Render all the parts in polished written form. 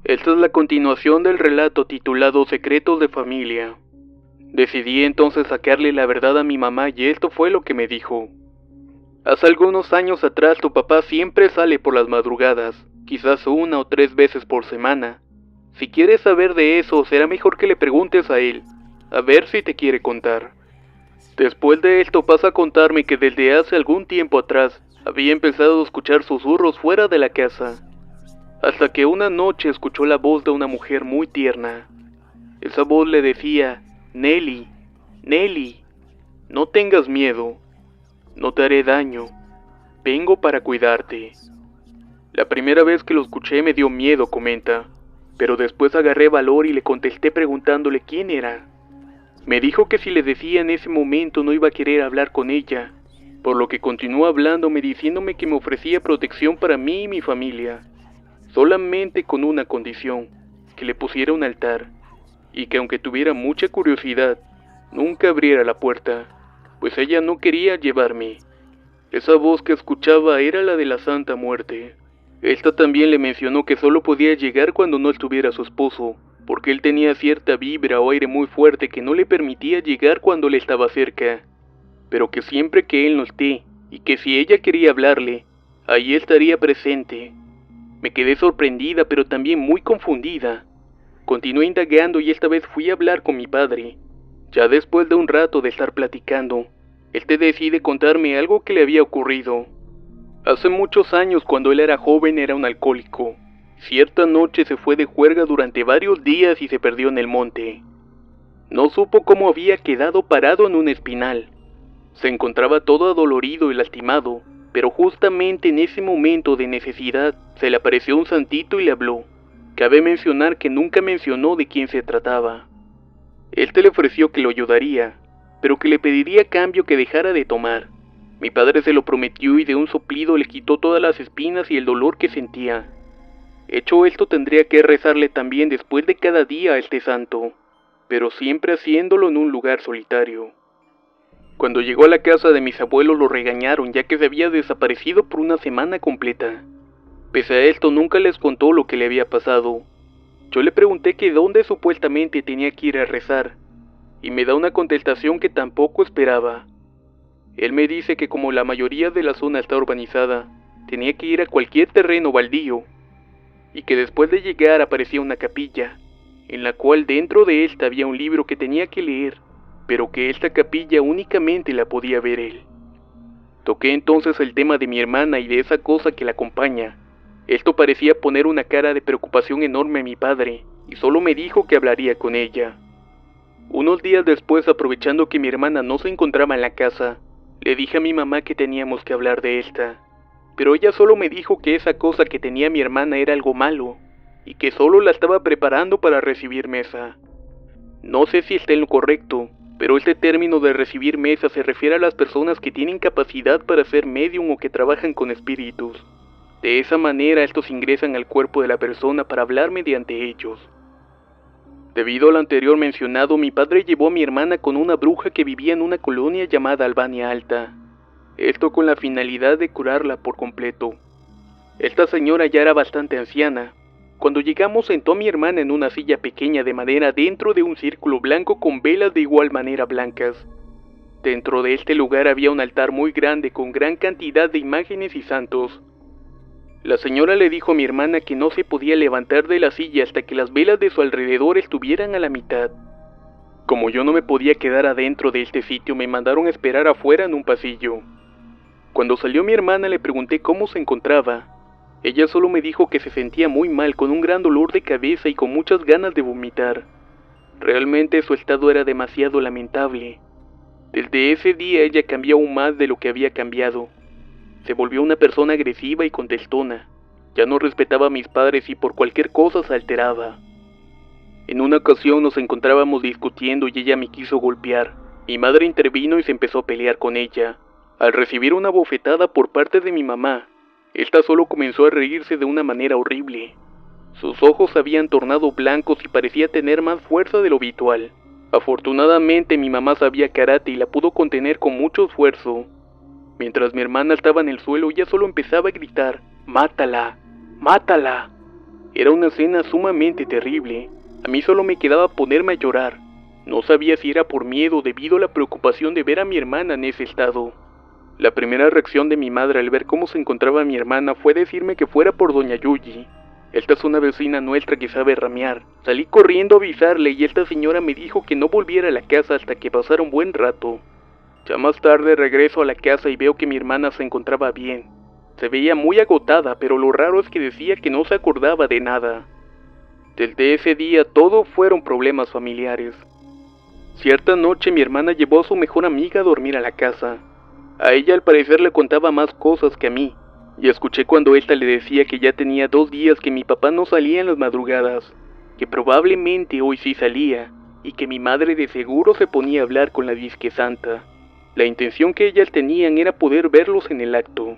Esta es la continuación del relato titulado Secretos de Familia. Decidí entonces sacarle la verdad a mi mamá y esto fue lo que me dijo. Hace algunos años atrás tu papá siempre sale por las madrugadas, quizás 1 o 3 veces por semana. Si quieres saber de eso, será mejor que le preguntes a él, a ver si te quiere contar. Después de esto pasa a contarme que desde hace algún tiempo atrás había empezado a escuchar susurros fuera de la casa, hasta que una noche escuchó la voz de una mujer muy tierna. Esa voz le decía: Nelly, Nelly, no tengas miedo, no te haré daño, vengo para cuidarte. La primera vez que lo escuché me dio miedo, comenta, pero después agarré valor y le contesté preguntándole quién era. Me dijo que si le decía en ese momento no iba a querer hablar con ella, por lo que continuó hablándome diciéndome que me ofrecía protección para mí y mi familia, solamente con una condición, que le pusiera un altar, y que aunque tuviera mucha curiosidad, nunca abriera la puerta, pues ella no quería llevarme. Esa voz que escuchaba era la de la Santa Muerte. Esta también le mencionó que solo podía llegar cuando no estuviera su esposo, porque él tenía cierta vibra o aire muy fuerte que no le permitía llegar cuando él estaba cerca, pero que siempre que él no esté, y que si ella quería hablarle, ahí estaría presente. Me quedé sorprendida pero también muy confundida. Continué indagando y esta vez fui a hablar con mi padre. Ya después de un rato de estar platicando, él decide contarme algo que le había ocurrido. Hace muchos años, cuando él era joven, era un alcohólico. Cierta noche se fue de juerga durante varios días y se perdió en el monte. No supo cómo había quedado parado en un espinal. Se encontraba todo adolorido y lastimado, pero justamente en ese momento de necesidad se le apareció un santito y le habló. Cabe mencionar que nunca mencionó de quién se trataba. Le ofreció que lo ayudaría, pero que le pediría a cambio que dejara de tomar. Mi padre se lo prometió y de un soplido le quitó todas las espinas y el dolor que sentía. Hecho esto, tendría que rezarle también después de cada día a este santo, pero siempre haciéndolo en un lugar solitario. Cuando llegó a la casa de mis abuelos lo regañaron ya que se había desaparecido por una semana completa. Pese a esto nunca les contó lo que le había pasado. Yo le pregunté que dónde supuestamente tenía que ir a rezar, y me da una contestación que tampoco esperaba. Él me dice que como la mayoría de la zona está urbanizada, tenía que ir a cualquier terreno baldío, y que después de llegar aparecía una capilla, en la cual dentro de esta había un libro que tenía que leer, pero que esta capilla únicamente la podía ver él. Toqué entonces el tema de mi hermana y de esa cosa que la acompaña. Esto parecía poner una cara de preocupación enorme a mi padre, y solo me dijo que hablaría con ella. Unos días después, aprovechando que mi hermana no se encontraba en la casa, le dije a mi mamá que teníamos que hablar de esta, pero ella solo me dijo que esa cosa que tenía mi hermana era algo malo, y que solo la estaba preparando para recibir mesa. No sé si está en lo correcto, pero este término de recibir mesa se refiere a las personas que tienen capacidad para ser medium o que trabajan con espíritus. De esa manera estos ingresan al cuerpo de la persona para hablar mediante ellos. Debido a lo anterior mencionado, mi padre llevó a mi hermana con una bruja que vivía en una colonia llamada Albania Alta. Esto con la finalidad de curarla por completo. Esta señora ya era bastante anciana. Cuando llegamos sentó a mi hermana en una silla pequeña de madera dentro de un círculo blanco con velas de igual manera blancas. Dentro de este lugar había un altar muy grande con gran cantidad de imágenes y santos. La señora le dijo a mi hermana que no se podía levantar de la silla hasta que las velas de su alrededor estuvieran a la mitad. Como yo no me podía quedar adentro de este sitio, me mandaron a esperar afuera en un pasillo. Cuando salió mi hermana le pregunté cómo se encontraba. Ella solo me dijo que se sentía muy mal, con un gran dolor de cabeza y con muchas ganas de vomitar. Realmente su estado era demasiado lamentable. Desde ese día ella cambió aún más de lo que había cambiado. Se volvió una persona agresiva y contestona. Ya no respetaba a mis padres y por cualquier cosa se alteraba. En una ocasión nos encontrábamos discutiendo y ella me quiso golpear. Mi madre intervino y se empezó a pelear con ella. Al recibir una bofetada por parte de mi mamá, esta solo comenzó a reírse de una manera horrible. Sus ojos se habían tornado blancos y parecía tener más fuerza de lo habitual. Afortunadamente mi mamá sabía karate y la pudo contener con mucho esfuerzo. Mientras mi hermana estaba en el suelo, ella solo empezaba a gritar: ¡Mátala! ¡Mátala! Era una escena sumamente terrible. A mí solo me quedaba ponerme a llorar. No sabía si era por miedo debido a la preocupación de ver a mi hermana en ese estado. La primera reacción de mi madre al ver cómo se encontraba mi hermana fue decirme que fuera por doña Yuyi. Esta es una vecina nuestra que sabe ramear. Salí corriendo a avisarle y esta señora me dijo que no volviera a la casa hasta que pasara un buen rato. Ya más tarde regreso a la casa y veo que mi hermana se encontraba bien. Se veía muy agotada, pero lo raro es que decía que no se acordaba de nada. Desde ese día todo fueron problemas familiares. Cierta noche mi hermana llevó a su mejor amiga a dormir a la casa. A ella al parecer le contaba más cosas que a mí, y escuché cuando ésta le decía que ya tenía 2 días que mi papá no salía en las madrugadas, que probablemente hoy sí salía, y que mi madre de seguro se ponía a hablar con la disque santa. La intención que ellas tenían era poder verlos en el acto.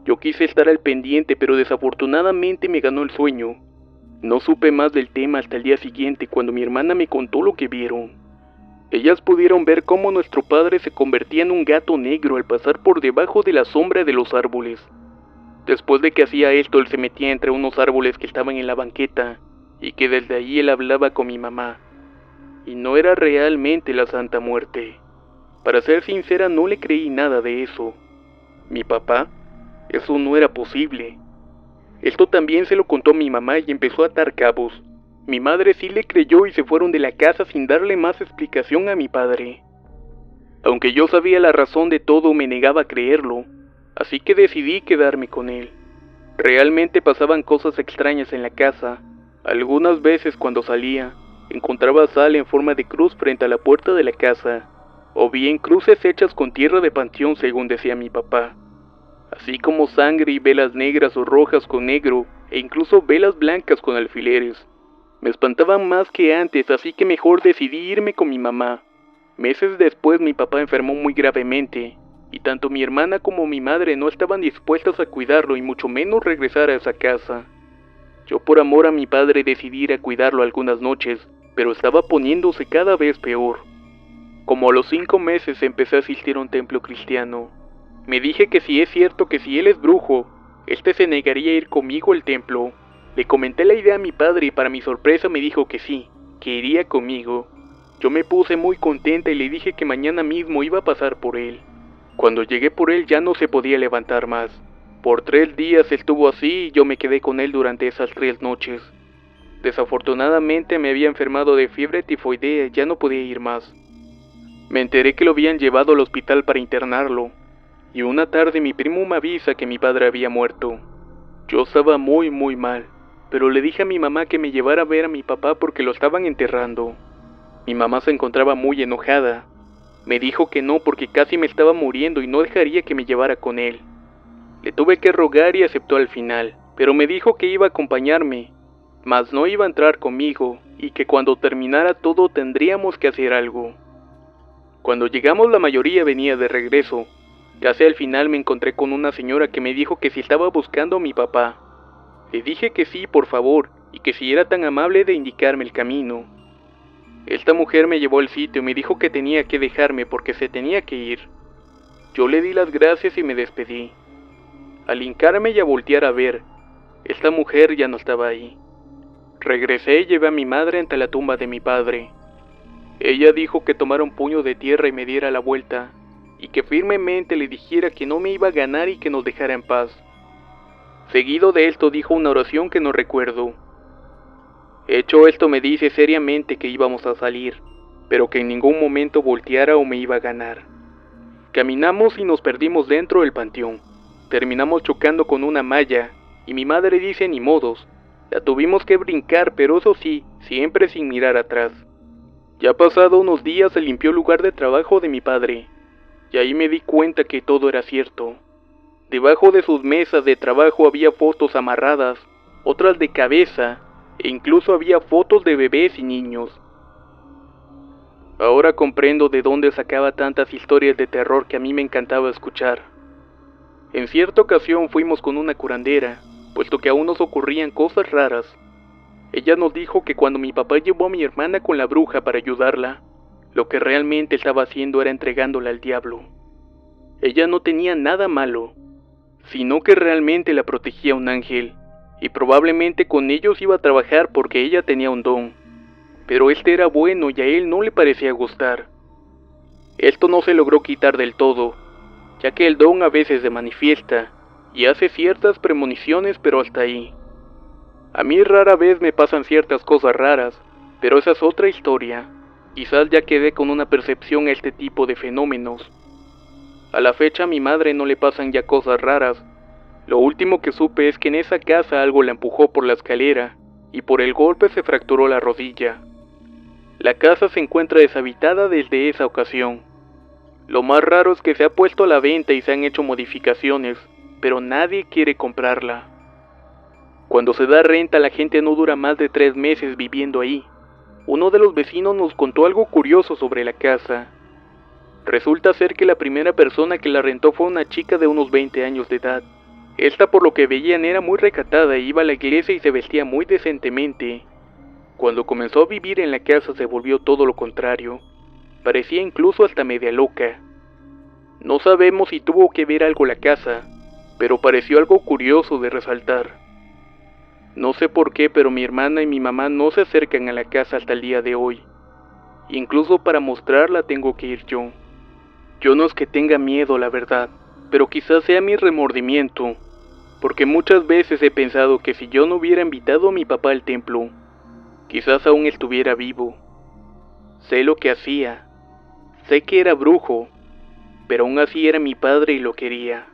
Yo quise estar al pendiente, pero desafortunadamente me ganó el sueño. No supe más del tema hasta el día siguiente cuando mi hermana me contó lo que vieron. Ellas pudieron ver cómo nuestro padre se convertía en un gato negro al pasar por debajo de la sombra de los árboles. Después de que hacía esto, él se metía entre unos árboles que estaban en la banqueta, y que desde ahí él hablaba con mi mamá. Y no era realmente la Santa Muerte. Para ser sincera, no le creí nada de eso. ¿Mi papá? Eso no era posible. Esto también se lo contó mi mamá y empezó a atar cabos. Mi madre sí le creyó y se fueron de la casa sin darle más explicación a mi padre. Aunque yo sabía la razón de todo, me negaba a creerlo, así que decidí quedarme con él. Realmente pasaban cosas extrañas en la casa. Algunas veces cuando salía, encontraba sal en forma de cruz frente a la puerta de la casa, o bien cruces hechas con tierra de panteón según decía mi papá, así como sangre y velas negras o rojas con negro, e incluso velas blancas con alfileres. Me espantaban más que antes, así que mejor decidí irme con mi mamá. Meses después mi papá enfermó muy gravemente, y tanto mi hermana como mi madre no estaban dispuestas a cuidarlo y mucho menos regresar a esa casa. Yo por amor a mi padre decidí ir a cuidarlo algunas noches, pero estaba poniéndose cada vez peor. Como a los 5 meses empecé a asistir a un templo cristiano. Me dije que si es cierto que si él es brujo, este se negaría a ir conmigo al templo. Le comenté la idea a mi padre y para mi sorpresa me dijo que sí, que iría conmigo. Yo me puse muy contenta y le dije que mañana mismo iba a pasar por él. Cuando llegué por él ya no se podía levantar más. Por 3 días estuvo así y yo me quedé con él durante esas 3 noches. Desafortunadamente me había enfermado de fiebre tifoidea y ya no podía ir más. Me enteré que lo habían llevado al hospital para internarlo, y una tarde mi primo me avisa que mi padre había muerto. Yo estaba muy mal, pero le dije a mi mamá que me llevara a ver a mi papá porque lo estaban enterrando. Mi mamá se encontraba muy enojada. Me dijo que no porque casi me estaba muriendo y no dejaría que me llevara con él. Le tuve que rogar y aceptó al final, pero me dijo que iba a acompañarme, mas no iba a entrar conmigo y que cuando terminara todo tendríamos que hacer algo. Cuando llegamos la mayoría venía de regreso. Casi al final me encontré con una señora que me dijo que si estaba buscando a mi papá. Le dije que sí, por favor, y que si era tan amable de indicarme el camino. Esta mujer me llevó al sitio y me dijo que tenía que dejarme porque se tenía que ir. Yo le di las gracias y me despedí. Al hincarme y a voltear a ver, esta mujer ya no estaba ahí. Regresé y llevé a mi madre ante la tumba de mi padre. Ella dijo que tomara un puño de tierra y me diera la vuelta, y que firmemente le dijera que no me iba a ganar y que nos dejara en paz. Seguido de esto dijo una oración que no recuerdo. Hecho esto me dice seriamente que íbamos a salir, pero que en ningún momento volteara o me iba a ganar. Caminamos y nos perdimos dentro del panteón. Terminamos chocando con una malla, y mi madre dice ni modos. La tuvimos que brincar, pero eso sí, siempre sin mirar atrás. Ya pasado unos días se limpió el lugar de trabajo de mi padre, y ahí me di cuenta que todo era cierto. Debajo de sus mesas de trabajo había fotos amarradas, otras de cabeza, e incluso había fotos de bebés y niños. Ahora comprendo de dónde sacaba tantas historias de terror que a mí me encantaba escuchar. En cierta ocasión fuimos con una curandera, puesto que aún nos ocurrían cosas raras. Ella nos dijo que cuando mi papá llevó a mi hermana con la bruja para ayudarla, lo que realmente estaba haciendo era entregándola al diablo. Ella no tenía nada malo, sino que realmente la protegía un ángel, y probablemente con ellos iba a trabajar porque ella tenía un don. Pero este era bueno y a él no le parecía gustar. Esto no se logró quitar del todo, ya que el don a veces se manifiesta y hace ciertas premoniciones, pero hasta ahí. A mí rara vez me pasan ciertas cosas raras, pero esa es otra historia. Quizás ya quedé con una percepción a este tipo de fenómenos. A la fecha a mi madre no le pasan ya cosas raras. Lo último que supe es que en esa casa algo la empujó por la escalera y por el golpe se fracturó la rodilla. La casa se encuentra deshabitada desde esa ocasión. Lo más raro es que se ha puesto a la venta y se han hecho modificaciones, pero nadie quiere comprarla. Cuando se da renta la gente no dura más de 3 meses viviendo ahí. Uno de los vecinos nos contó algo curioso sobre la casa. Resulta ser que la primera persona que la rentó fue una chica de unos 20 años de edad. Esta, por lo que veían, era muy recatada, iba a la iglesia y se vestía muy decentemente. Cuando comenzó a vivir en la casa se volvió todo lo contrario. Parecía incluso hasta media loca. No sabemos si tuvo que ver algo la casa, pero pareció algo curioso de resaltar. No sé por qué, pero mi hermana y mi mamá no se acercan a la casa hasta el día de hoy. Incluso para mostrarla tengo que ir yo. Yo no es que tenga miedo, la verdad, pero quizás sea mi remordimiento, porque muchas veces he pensado que si yo no hubiera invitado a mi papá al templo, quizás aún estuviera vivo. Sé lo que hacía, sé que era brujo, pero aún así era mi padre y lo quería.